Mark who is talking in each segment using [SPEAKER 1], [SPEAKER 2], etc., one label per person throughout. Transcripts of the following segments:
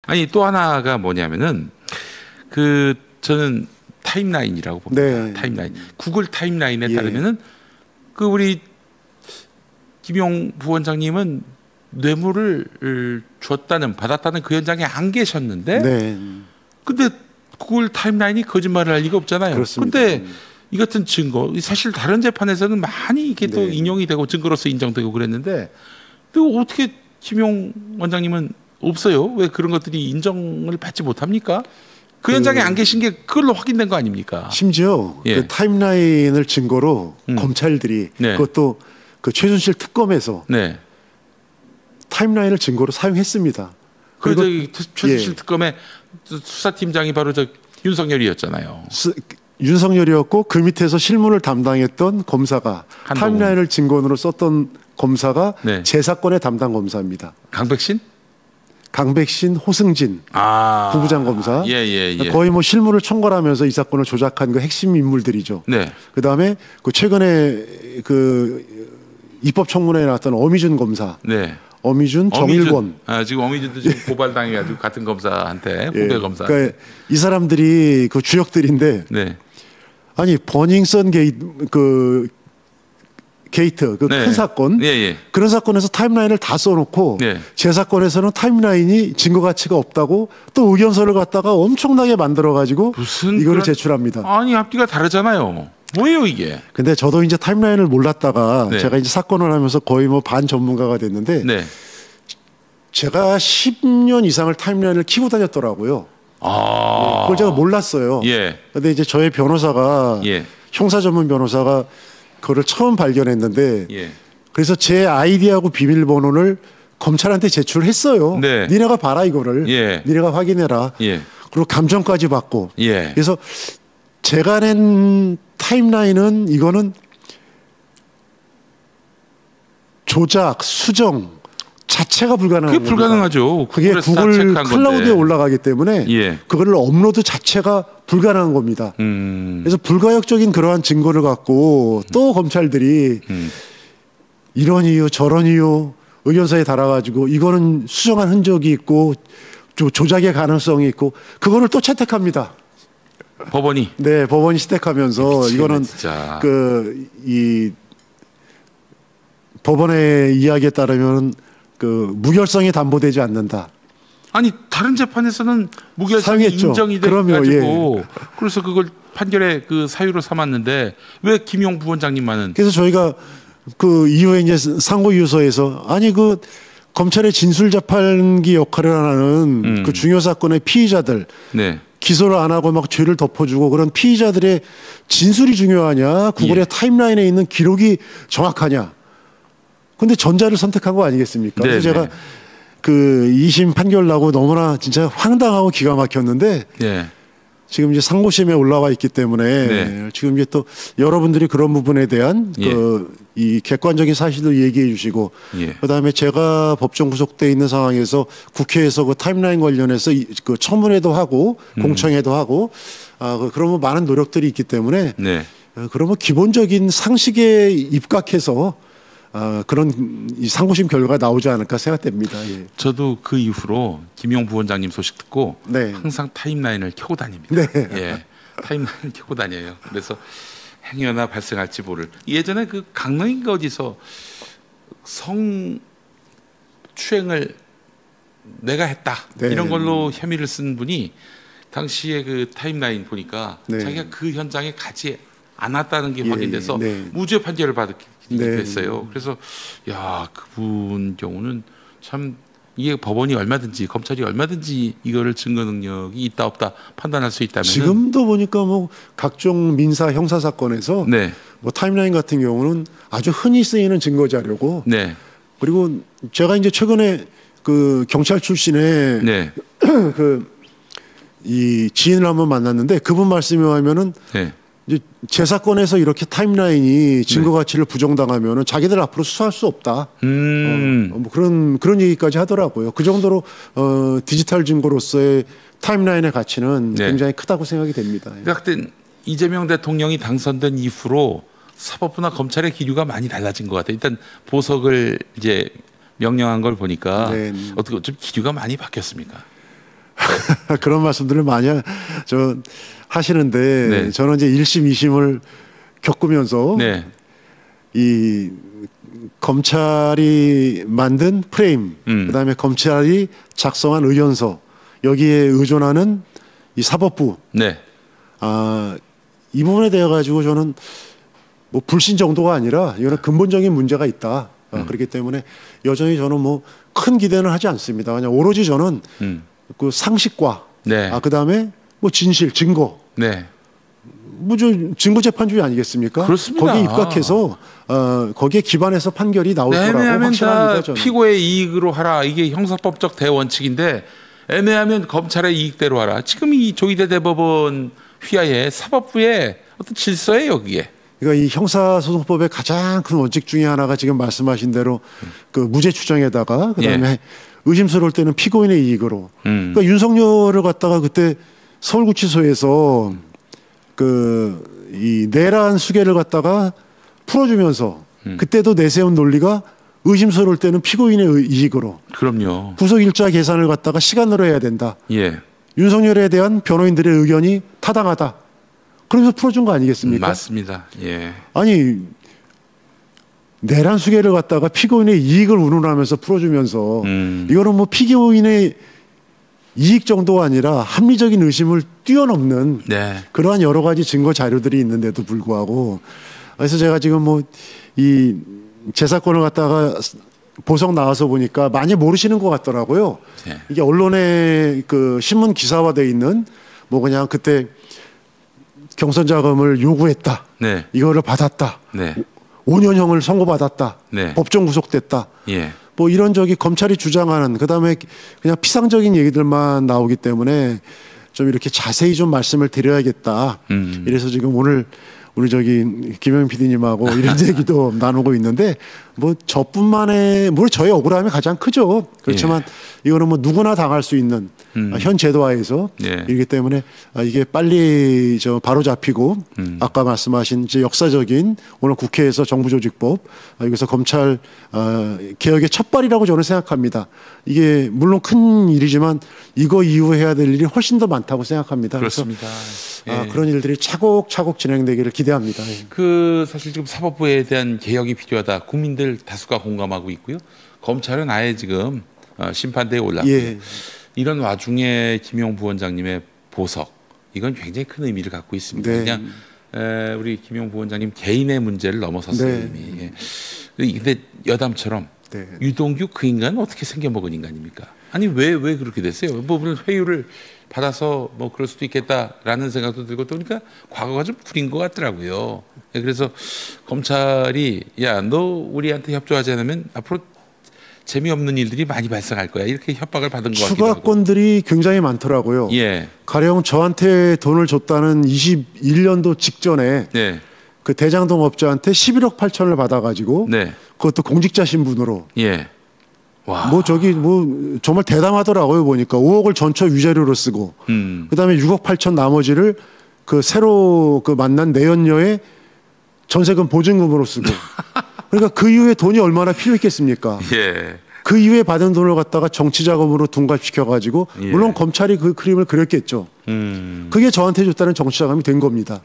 [SPEAKER 1] 아니 또 하나가 뭐냐면은 그 저는 타임라인이라고 봅니다.
[SPEAKER 2] 네.
[SPEAKER 1] 타임라인. 구글 타임라인에 따르면은 그 우리 김용 부원장님은 뇌물을 줬다는 받았다는 그 현장에 안 계셨는데, 근데 구글 타임라인이 거짓말을 할 리가 없잖아요.
[SPEAKER 2] 그렇습니다.
[SPEAKER 1] 근데 이 같은 증거 사실 다른 재판에서는 많이 이게 또 인용이 되고 증거로서 인정되고 그랬는데, 또 어떻게 김용 원장님은 없어요? 왜 그런 것들이 인정을 받지 못합니까? 그 현장에 안 계신 게 그걸로 확인된 거 아닙니까?
[SPEAKER 2] 심지어 그 타임라인을 증거로 검찰들이 그것도 그 최순실 특검에서 타임라인을 증거로 사용했습니다.
[SPEAKER 1] 그리고 최순실 특검의 수사팀장이 바로 저 윤석열이었잖아요.
[SPEAKER 2] 윤석열이었고 그 밑에서 실무를 담당했던 검사가
[SPEAKER 1] 한동훈.
[SPEAKER 2] 타임라인을 증거로 썼던 검사가 제 사건의 담당 검사입니다. 강백신, 호승진 부부장 검사. 거의 뭐 실무를 총괄하면서 이 사건을 조작한 그 핵심 인물들이죠. 그다음에 그 최근에 그 입법청문회에 나왔던 어미준 검사. 어미준, 정일권.
[SPEAKER 1] 지금 어미준도 지금 고발당해가지고 같은 검사한테 후배 검사.
[SPEAKER 2] 그러니까 이 사람들이 그 주역들인데. 아니 버닝썬 게이트 그 큰 사건 그런 사건에서 타임라인을 다 써놓고 제 사건에서는 타임라인이 증거 가치가 없다고 또 의견서를 갖다가 엄청나게 만들어가지고 이거를 제출합니다.
[SPEAKER 1] 아니 앞뒤가 다르잖아요. 뭐예요 이게?
[SPEAKER 2] 근데 저도 이제 타임라인을 몰랐다가 제가 이제 사건을 하면서 거의 뭐 반 전문가가 됐는데 제가 10년 이상을 타임라인을 키고 다녔더라고요. 그걸 제가 몰랐어요. 근데 이제 저의 변호사가 형사 전문 변호사가 그거를 처음 발견했는데 그래서 제 아이디하고 비밀번호를 검찰한테 제출했어요. 니네가 봐라 이거를. 니네가 확인해라. 그리고 감정까지 받고. 그래서 제가 낸 타임라인은 이거는 조작, 수정 자체가 불가능한
[SPEAKER 1] 그게 불가능하죠.
[SPEAKER 2] 그게 구글 클라우드에 올라가기 때문에 그거를 업로드 자체가 불가능한 겁니다. 그래서 불가역적인 그러한 증거를 갖고 또 검찰들이 이런 이유 저런 이유 의견서에 달아가지고 이거는 수정한 흔적이 있고 조작의 가능성이 있고 그거를 또 채택합니다.
[SPEAKER 1] 법원이?
[SPEAKER 2] 네, 법원이 채택하면서
[SPEAKER 1] 미치겠네,
[SPEAKER 2] 이거는
[SPEAKER 1] 진짜.
[SPEAKER 2] 이 법원의 이야기에 따르면 그 무결성이 담보되지 않는다.
[SPEAKER 1] 아니 다른 재판에서는 무결성이 인정이 돼가지고 그래서 그걸 판결의 그 사유로 삼았는데 왜 김용 부원장님만은?
[SPEAKER 2] 그래서 저희가 그 이후에 이제 상고유서에서 아니 그 검찰의 진술재판기 역할을 하는 그 중요 사건의 피의자들 기소를 안 하고 막 죄를 덮어주고 그런 피의자들의 진술이 중요하냐 구글의 타임라인에 있는 기록이 정확하냐. 근데 전자를 선택한 거 아니겠습니까? 그래서 제가 그 2심 판결 나고 너무나 진짜 황당하고 기가 막혔는데 지금 이제 상고심에 올라와 있기 때문에 지금 이제 또 여러분들이 그런 부분에 대한 이 객관적인 사실을 얘기해 주시고 그다음에 제가 법정 구속돼 있는 상황에서 국회에서 그 타임라인 관련해서 그 청문회도 하고 공청회도 하고 그런 많은 노력들이 있기 때문에 그러면 기본적인 상식에 입각해서 그런 이 상고심 결과가 나오지 않을까 생각됩니다.
[SPEAKER 1] 저도 그 이후로 김용 부원장님 소식 듣고 항상 타임라인을 켜고 다닙니다. 타임라인을 켜고 다녀요. 그래서 행여나 발생할지 모를. 예전에 그 강릉인가 어디서 성추행을 내가 했다 이런 걸로 혐의를 쓴 분이 당시에 그 타임라인 보니까 자기가 그 현장에 가지 않았다는 게 확인돼서 무죄 판결을 받았기 됐어요. 그래서 야 그분 경우는 참 이게 법원이 얼마든지 검찰이 얼마든지 이거를 증거 능력이 있다 없다 판단할 수 있다면
[SPEAKER 2] 지금도 보니까 뭐 각종 민사 형사 사건에서 뭐 타임라인 같은 경우는 아주 흔히 쓰이는 증거 자료고 그리고 제가 이제 최근에 그 경찰 출신의 그 이 지인을 한번 만났는데 그분 말씀에 하면은 이제 제 사건에서 이렇게 타임라인이 증거 가치를 부정당하면은 자기들 앞으로 수사할 수 없다. 뭐 그런 얘기까지 하더라고요. 그 정도로 디지털 증거로서의 타임라인의 가치는 굉장히 크다고 생각이 됩니다.
[SPEAKER 1] 그때 이재명 대통령이 당선된 이후로 사법부나 검찰의 기류가 많이 달라진 것 같아요. 일단 보석을 이제 명령한 걸 보니까 어떻게 좀 기류가 많이 바뀌었습니까?
[SPEAKER 2] 그런 말씀들을 많이 하시는데 네. 저는 이제 1심, 2심을 겪으면서 네. 이 검찰이 만든 프레임, 그다음에 검찰이 작성한 의견서 여기에 의존하는 이 사법부, 네. 이 부분에 대해 가지고 저는 뭐 불신 정도가 아니라 이거는 근본적인 문제가 있다. 그렇기 때문에 여전히 저는 뭐 큰 기대는 하지 않습니다. 그냥 오로지 저는 그 상식과 네. 그다음에 뭐 진실, 증거. 네. 뭐 증거 재판주의 아니겠습니까?
[SPEAKER 1] 그렇습니다.
[SPEAKER 2] 거기에 입각해서 거기에 기반해서 판결이 나올 거라고 확신합니다. 저는.
[SPEAKER 1] 피고의 이익으로 하라. 이게 형사법적 대원칙인데 애매하면 검찰의 이익대로 하라. 지금 이 조희대 대법원 휘하에 사법부의 어떤 질서예요, 그게.
[SPEAKER 2] 그러니까 이 형사소송법의 가장 큰 원칙 중에 하나가 지금 말씀하신 대로 그 무죄 추정에다가 그다음에 예. 의심스러울 때는 피고인의 이익으로. 그러니까 윤석열을 갖다가 그때 서울구치소에서 이 내란 수개를 갖다가 풀어주면서 그때도 내세운 논리가 의심스러울 때는 피고인의 이익으로.
[SPEAKER 1] 그럼요.
[SPEAKER 2] 구속 일자 계산을 갖다가 시간으로 해야 된다.
[SPEAKER 1] 예.
[SPEAKER 2] 윤석열에 대한 변호인들의 의견이 타당하다. 그러면서 풀어준 거 아니겠습니까?
[SPEAKER 1] 맞습니다. 예.
[SPEAKER 2] 아니 내란 수개를 갖다가 피고인의 이익을 운운하면서 풀어주면서 이거는 뭐 피고인의 이익 정도가 아니라 합리적인 의심을 뛰어넘는 네. 그러한 여러 가지 증거 자료들이 있는데도 불구하고 그래서 제가 지금 뭐 이 제 사건을 갖다가 보석 나와서 보니까 많이 모르시는 것 같더라고요. 네. 이게 언론에 그 신문 기사화돼 있는 뭐 그냥 그때 경선 자금을 요구했다. 네. 이거를 받았다. 네. 5년형을 선고받았다. 네. 법정 구속됐다. 예. 뭐 이런 검찰이 주장하는 그다음에 그냥 피상적인 얘기들만 나오기 때문에 좀 이렇게 자세히 좀 말씀을 드려야겠다. 이래서 지금 오늘 우리 김영 PD님하고 이런 얘기도 나누고 있는데 뭐 저뿐만의 물론 저의 억울함이 가장 크죠. 그렇지만 예. 이거는 뭐 누구나 당할 수 있는 현 제도하에서 예. 이기 때문에 이게 빨리 바로 잡히고 아까 말씀하신 이제 역사적인 오늘 국회에서 정부조직법 여기서 검찰 개혁의 첫발이라고 저는 생각합니다. 이게 물론 큰 일이지만 이거 이후에 해야 될 일이 훨씬 더 많다고 생각합니다.
[SPEAKER 1] 그렇습니다.
[SPEAKER 2] 그래서 그런 일들이 차곡차곡 진행되기를 기대합니다.
[SPEAKER 1] 사실 지금 사법부에 대한 개혁이 필요하다. 국민들 다수가 공감하고 있고요. 검찰은 아예 지금 심판대에 올랐고 예. 이런 와중에 김용 부원장님의 보석 이건 굉장히 큰 의미를 갖고 있습니다. 네. 그냥 우리 김용 부원장님 개인의 문제를 넘어섰어요. 네. 이미. 근데 여담처럼 네. 유동규 그 인간은 어떻게 생겨먹은 인간입니까? 아니 왜 그렇게 됐어요? 뭐 회유를 받아서 뭐 그럴 수도 있겠다라는 생각도 들고 또 그러니까 과거가 좀 구린 것 같더라고요. 그래서 검찰이 야 너 우리한테 협조하지 않으면 앞으로 재미없는 일들이 많이 발생할 거야 이렇게 협박을 받은 것 같기도 하고.
[SPEAKER 2] 추가건들이 굉장히 많더라고요. 예. 가령 저한테 돈을 줬다는 21년도 직전에 네. 그 대장동 업자한테 11억 8천을 받아가지고 네. 그것도 공직자 신분으로. 예. 와. 뭐 정말 대담하더라고요 보니까 5억을 전처 위자료로 쓰고 그다음에 6억 8천 나머지를 그 새로 만난 내연녀의 전세금 보증금으로 쓰고 그러니까 그 이후에 돈이 얼마나 필요했겠습니까? 예. 그 이후에 받은 돈을 갖다가 정치 자금으로 둔갑시켜가지고 예. 물론 검찰이 그 그림을 그렸겠죠. 그게 저한테 줬다는 정치 자금이 된 겁니다.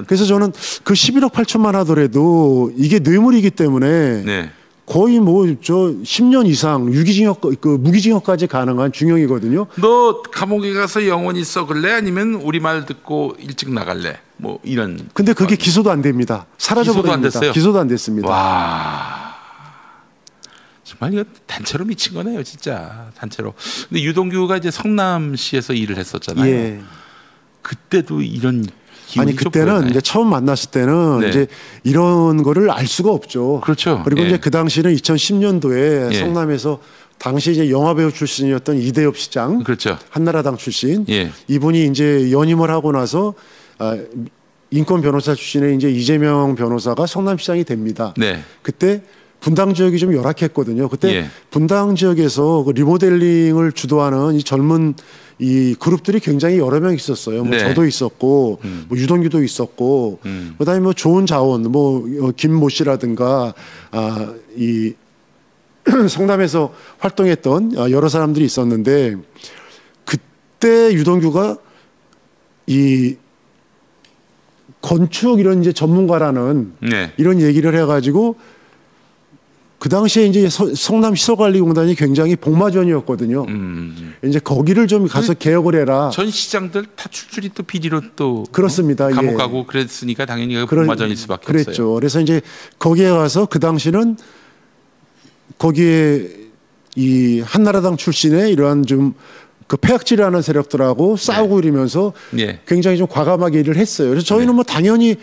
[SPEAKER 2] 그래서 저는 그 11억 8천만 하더라도 이게 뇌물이기 때문에 네. 거의 10년 이상 유기징역, 무기징역까지 가능한 중형이거든요.
[SPEAKER 1] 너 감옥에 가서 영원히 썩을래? 아니면 우리 말 듣고 일찍 나갈래? 뭐 이런.
[SPEAKER 2] 근데 그게 기소도 안 됩니다. 사라져버립니다. 기소도 안 됐습니다.
[SPEAKER 1] 와. 정말 이거 단체로 미친 거네요, 진짜. 단체로. 근데 유동규가 이제 성남시에서 일을 했었잖아요. 예. 그때도 이런
[SPEAKER 2] 아니 그때는 이제 처음 만났을 때는 네. 이제 이런 거를 알 수가 없죠.
[SPEAKER 1] 그렇죠.
[SPEAKER 2] 그리고
[SPEAKER 1] 예.
[SPEAKER 2] 이제 그 당시는 2010년도에
[SPEAKER 1] 예.
[SPEAKER 2] 성남에서 당시 이제 영화배우 출신이었던 이대엽 시장,
[SPEAKER 1] 그렇죠.
[SPEAKER 2] 한나라당 출신,
[SPEAKER 1] 예.
[SPEAKER 2] 이분이 이제 연임을 하고 나서 인권 변호사 출신의 이제 이재명 변호사가 성남시장이 됩니다. 네. 그때 분당 지역이 좀 열악했거든요. 그때 예. 분당 지역에서 그 리모델링을 주도하는 이 젊은 이 그룹들이 굉장히 여러 명 있었어요. 뭐 네. 저도 있었고, 뭐 유동규도 있었고, 그다음에 뭐 좋은 자원, 뭐 김모 씨라든가 이 성남에서 활동했던 여러 사람들이 있었는데 그때 유동규가 이 건축 이런 이제 전문가라는 네. 이런 얘기를 해가지고 그 당시에 이제 성남 시설관리공단이 굉장히 복마전이었거든요. 이제 거기를 좀 가서 개혁을 해라.
[SPEAKER 1] 전 시장들 다 출출이 또 비리로 또
[SPEAKER 2] 그렇습니다.
[SPEAKER 1] 감옥
[SPEAKER 2] 예.
[SPEAKER 1] 가고 그랬으니까 당연히 복마전일 수밖에
[SPEAKER 2] 그랬죠.
[SPEAKER 1] 없어요.
[SPEAKER 2] 그래서 이제 거기에 가서 그 당시는 거기에 이 한나라당 출신의 이러한 좀 그 폐악질하는 세력들하고 싸우고 네. 이러면서 네. 굉장히 좀 과감하게 일을 했어요. 그래서 저희는 네. 뭐 당연히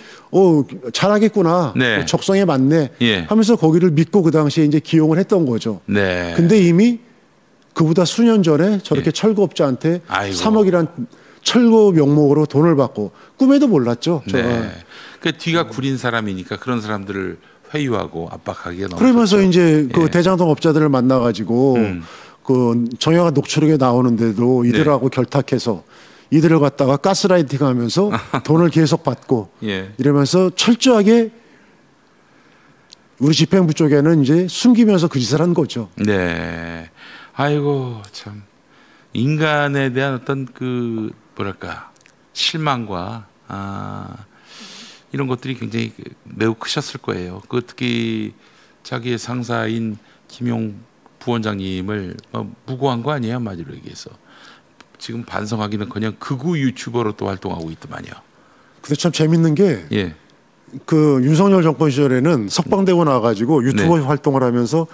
[SPEAKER 2] 잘하겠구나. 네. 적성에 맞네. 네. 하면서 거기를 믿고 그 당시에 이제 기용을 했던 거죠. 네. 근데 이미 그보다 수년 전에 저렇게 네. 철거업자한테 아이고. 3억이란 철거 명목으로 돈을 받고 꿈에도 몰랐죠.
[SPEAKER 1] 네. 그 뒤가 구린 사람이니까 그런 사람들을 회유하고 압박하기가 너무
[SPEAKER 2] 그러면서
[SPEAKER 1] 좋죠.
[SPEAKER 2] 이제 그 대장동 업자들을 만나가지고 그 정영학 녹취록에 나오는데도 이들하고 네. 결탁해서 이들을 갖다가 가스라이팅하면서 돈을 계속 받고 예. 이러면서 철저하게 우리 집행부 쪽에는 이제 숨기면서 그 짓을 한 거죠.
[SPEAKER 1] 네. 아이고 참 인간에 대한 어떤 그 뭐랄까 실망과 이런 것들이 굉장히 매우 크셨을 거예요. 그 특히 자기의 상사인 김용 부원장님을 무고한 거 아니에요, 한마디로 얘기해서. 지금 반성하기는커녕 극우 유튜버로 또 활동하고 있더만요.
[SPEAKER 2] 근데 참 재밌는 게 예. 그 윤석열 정권 시절에는 석방되고 나가지고 유튜버 네. 활동을 하면서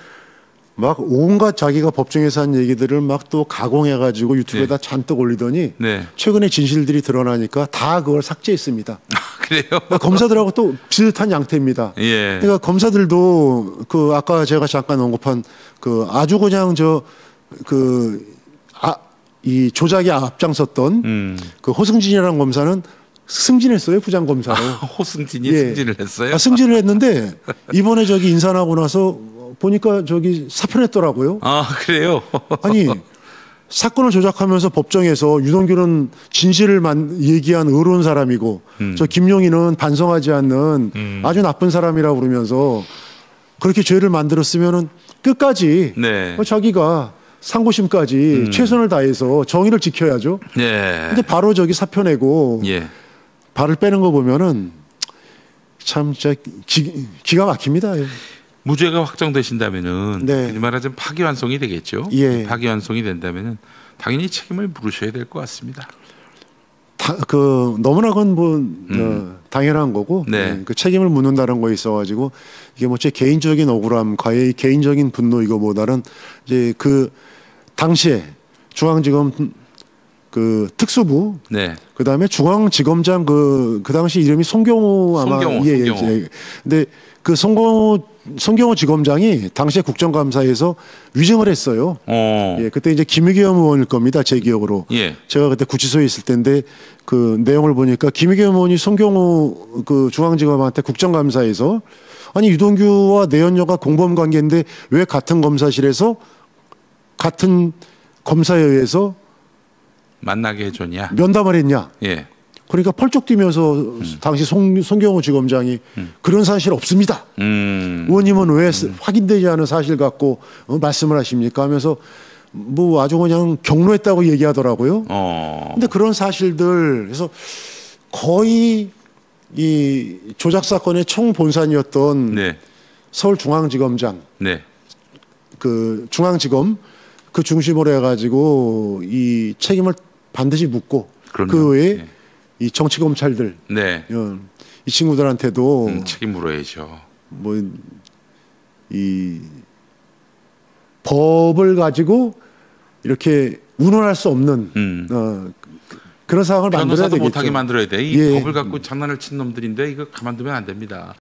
[SPEAKER 2] 막 온갖 자기가 법정에서 한 얘기들을 막 또 가공해가지고 유튜브에다 네. 잔뜩 올리더니 네. 최근에 진실들이 드러나니까 다 그걸 삭제했습니다.
[SPEAKER 1] 그래요?
[SPEAKER 2] 그러니까 검사들하고 또 비슷한 양태입니다. 예. 그러니까 검사들도 그 아까 제가 잠깐 언급한 그 아주 그냥 이 조작에 앞장섰던 그 호승진이라는 검사는 승진했어요, 부장검사로.
[SPEAKER 1] 호승진이 예. 승진을 했어요?
[SPEAKER 2] 승진을 했는데 이번에 저기 인사하고 나서 보니까 저기 사표냈더라고요.
[SPEAKER 1] 아, 그래요?
[SPEAKER 2] 아니, 사건을 조작하면서 법정에서 유동규는 진실을 얘기한 의로운 사람이고 저 김용희는 반성하지 않는 아주 나쁜 사람이라고 그러면서 그렇게 죄를 만들었으면은 끝까지 네. 자기가 상고심까지 최선을 다해서 정의를 지켜야죠. 네. 근데 바로 저기 사표 내고 예. 발을 빼는 거 보면은 참 진짜 기가 막힙니다.
[SPEAKER 1] 무죄가 확정되신다면은 네. 말하자면 파기환송이 되겠죠. 예. 파기환송이 된다면은 당연히 책임을 물으셔야 될 것 같습니다.
[SPEAKER 2] 너무나 그건 뭐 당연한 거고 네. 그 책임을 묻는다는 거에 있어가지고 이게 뭐 제 개인적인 억울함, 개인적인 분노 이거보다는 이제 그 당시에 중앙지검 그 특수부, 네. 그 다음에 중앙지검장 그 당시 이름이 송경호 아마
[SPEAKER 1] 송경호.
[SPEAKER 2] 예. 근데 그 송경호 지검장이 당시에 국정감사에서 위증을 했어요. 예, 그때 이제 김의겸 의원일 겁니다. 제 기억으로. 예. 제가 그때 구치소에 있을 때인데 그 내용을 보니까 김의겸 의원이 송경호 그 중앙지검한테 국정감사에서 아니 유동규와 내연녀가 공범 관계인데 왜 같은 검사실에서 같은 검사에 의해서
[SPEAKER 1] 만나게 해줬냐?
[SPEAKER 2] 면담을 했냐?
[SPEAKER 1] 예.
[SPEAKER 2] 그러니까 펄쩍 뛰면서 당시 송경호 지검장이 그런 사실 없습니다. 의원님은 왜 확인되지 않은 사실 갖고 말씀을 하십니까? 하면서 뭐 아주 그냥 경로했다고 얘기하더라고요. 근데 그런 사실들 그래서 거의 이 조작 사건의 총본산이었던 네. 서울중앙지검장, 네. 그 중앙지검 그 중심으로 해가지고 이 책임을 반드시 묻고 그럼요. 그 외에 네. 이 정치 검찰들, 네. 이 친구들한테도
[SPEAKER 1] 책임 물어야죠.
[SPEAKER 2] 뭐 이 법을 가지고 이렇게 운운할 수 없는 그런 상황을 만들어야 되겠죠.
[SPEAKER 1] 못하게 만들어야 돼. 이 법을 갖고 장난을 친 놈들인데 이거 가만두면 안 됩니다.